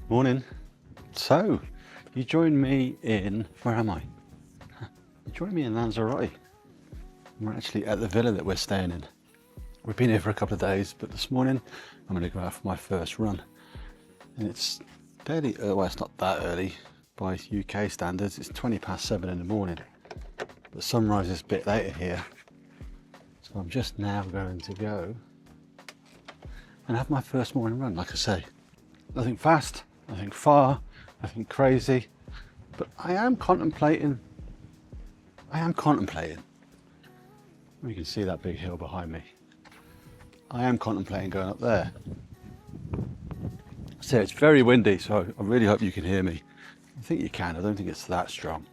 Morning. So, you joined me in, where am I? You joined me in Lanzarote. We're actually at the villa that we're staying in. We've been here for a couple of days, but this morning I'm going to go out for my first run. And it's fairly early, well it's not that early by UK standards, it's 7:20 in the morning. But sunrise is a bit later here. So I'm just now going to go and have my first morning run, like I say. Nothing fast, nothing far, nothing crazy, but I am contemplating. You can see that big hill behind me. I am contemplating going up there. So it's very windy, so I really hope you can hear me. I think you can, I don't think it's that strong.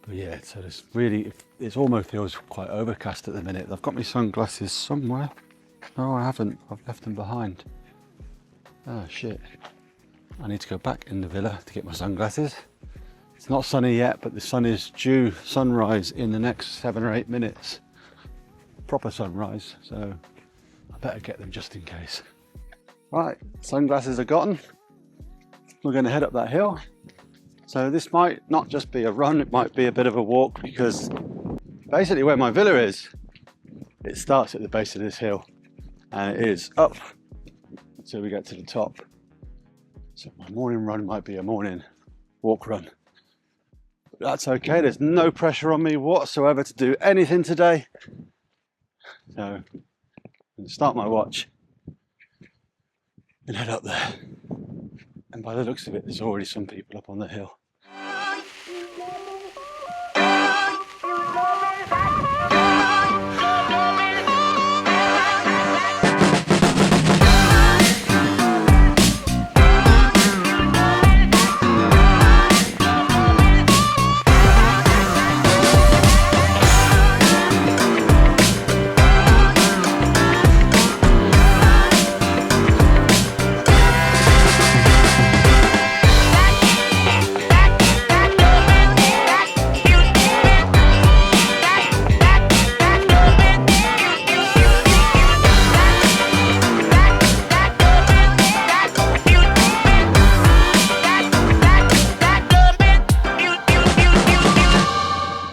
But yeah, so it almost feels quite overcast at the minute. I've got my sunglasses somewhere. No, I haven't, I've left them behind. Oh shit. I need to go back in the villa to get my sunglasses. It's not sunny yet, but the sun is due sunrise in the next 7 or 8 minutes. Proper sunrise, so I better get them just in case. Right, sunglasses are gotten. We're going to head up that hill. So this might not just be a run, it might be a bit of a walk, because basically where my villa is, it starts at the base of this hill and it is up until we get to the top. So my morning run might be a morning walk run. But that's okay, there's no pressure on me whatsoever to do anything today. So I'm going to start my watch and head up there. And by the looks of it, there's already some people up on the hill.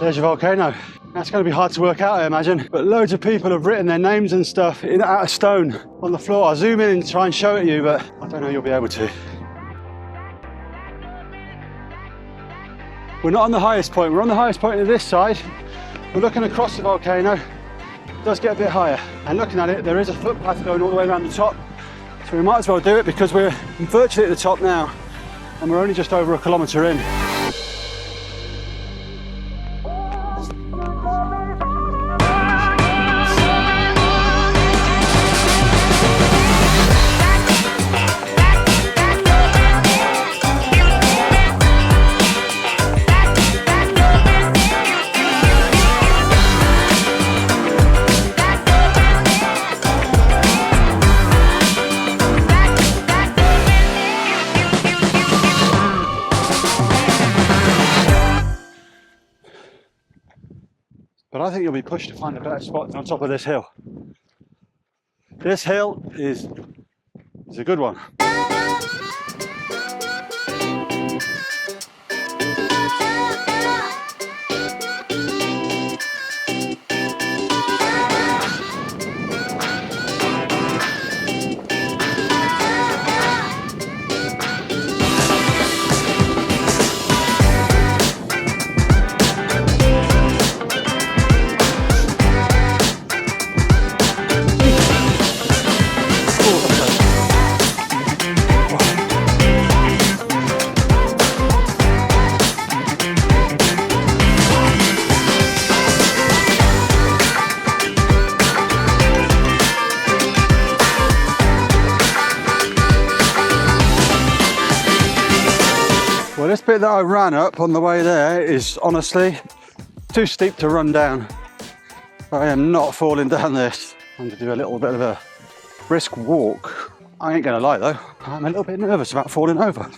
There's your volcano. That's going to be hard to work out, I imagine, but loads of people have written their names and stuff out of stone on the floor. I'll zoom in and try and show it you, but I don't know you'll be able to. We're not on the highest point, we're on the highest point of this side. We're looking across the volcano. It does get a bit higher, and looking at it, there is a footpath going all the way around the top, so we might as well do it because we're virtually at the top now and we're only just over 1 kilometre in. But I think you'll be pushed to find a better spot than on top of this hill. This hill is a good one. Well, this bit that I ran up on the way there is honestly too steep to run down. I am not falling down this. I'm going to do a little bit of a brisk walk. I ain't going to lie though, I'm a little bit nervous about falling over.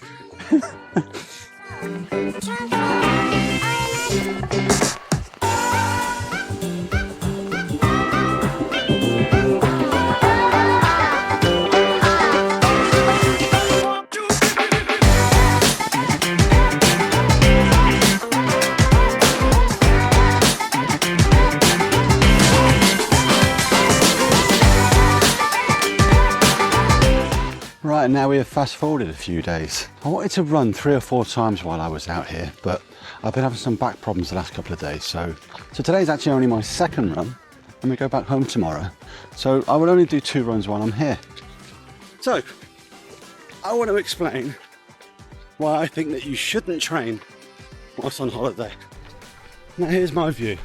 and now we have fast forwarded a few days. I wanted to run 3 or 4 times while I was out here, but I've been having some back problems the last couple of days. So today's actually only my second run, and we go back home tomorrow. So I will only do 2 runs while I'm here. So I want to explain why I think that you shouldn't train whilst on holiday. Now here's my view.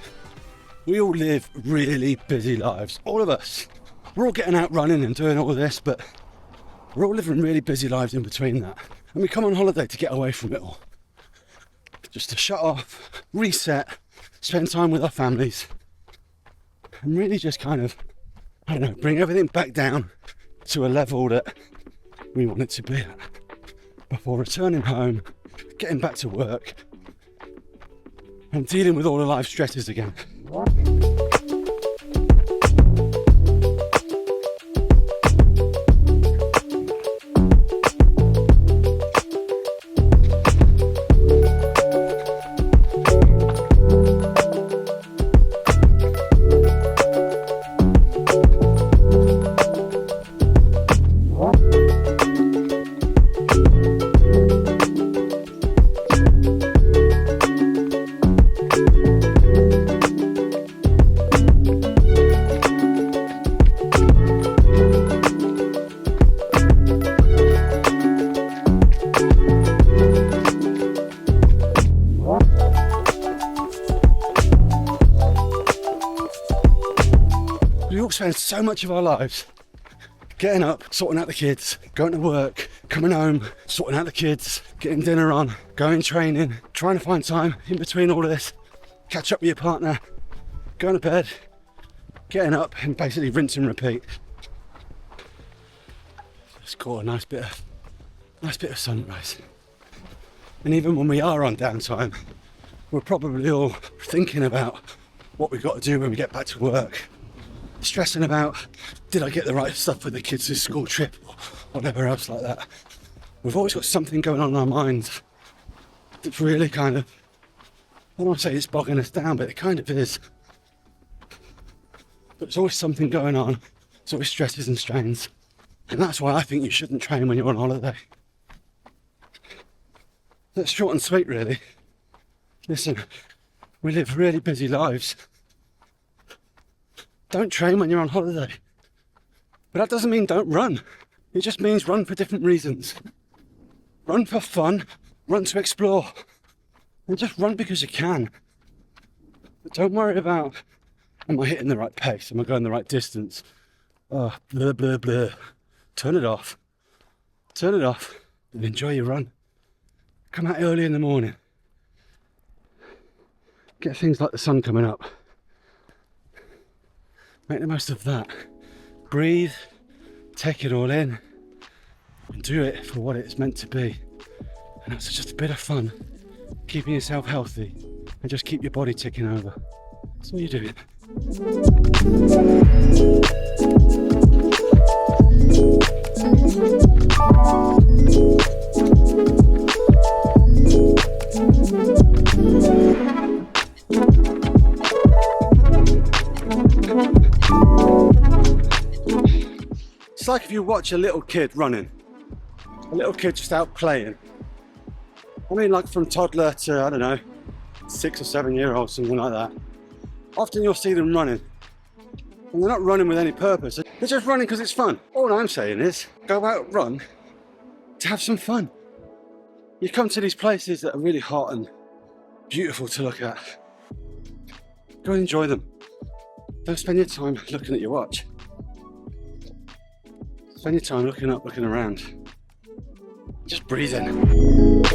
We all live really busy lives, all of us. We're all getting out running and doing all this, but we're all living really busy lives in between that. And we come on holiday to get away from it all. Just to shut off, reset, spend time with our families, and really just kind of, I don't know, bring everything back down to a level that we want it to be at before returning home, getting back to work, and dealing with all the life stresses again. We all spend so much of our lives getting up, sorting out the kids, going to work, coming home, sorting out the kids, getting dinner on, going training, trying to find time in between all this, catch up with your partner, going to bed, getting up, and basically rinse and repeat. Just caught a nice bit of sunrise. And even when we are on downtime, we're probably all thinking about what we've got to do when we get back to work. Stressing about, did I get the right stuff for the kids' this school trip or whatever else like that. We've always got something going on in our minds that's really kind of, I don't want to say it's bogging us down, but it kind of is. But there's always something going on. There's always stresses and strains. And that's why I think you shouldn't train when you're on holiday. That's short and sweet, really. Listen, we live really busy lives. Don't train when you're on holiday. But that doesn't mean don't run. It just means run for different reasons. Run for fun, run to explore, and just run because you can. But don't worry about, am I hitting the right pace? Am I going the right distance? Oh, blah, blah, blah. Turn it off. Turn it off and enjoy your run. Come out early in the morning. Get things like the sun coming up. Make the most of that. Breathe, take it all in, and do it for what it's meant to be. And that's just a bit of fun, keeping yourself healthy, and just keep your body ticking over. That's all you're doing. It's like if you watch a little kid running, a little kid just out playing. I mean, like from toddler to, I don't know, 6 or 7 year old, something like that. Often you'll see them running, and they're not running with any purpose. They're just running because it's fun. All I'm saying is, go out, run, to have some fun. You come to these places that are really hot and beautiful to look at. Go and enjoy them. Don't spend your time looking at your watch. Spend your time looking up, looking around. Just breathe in.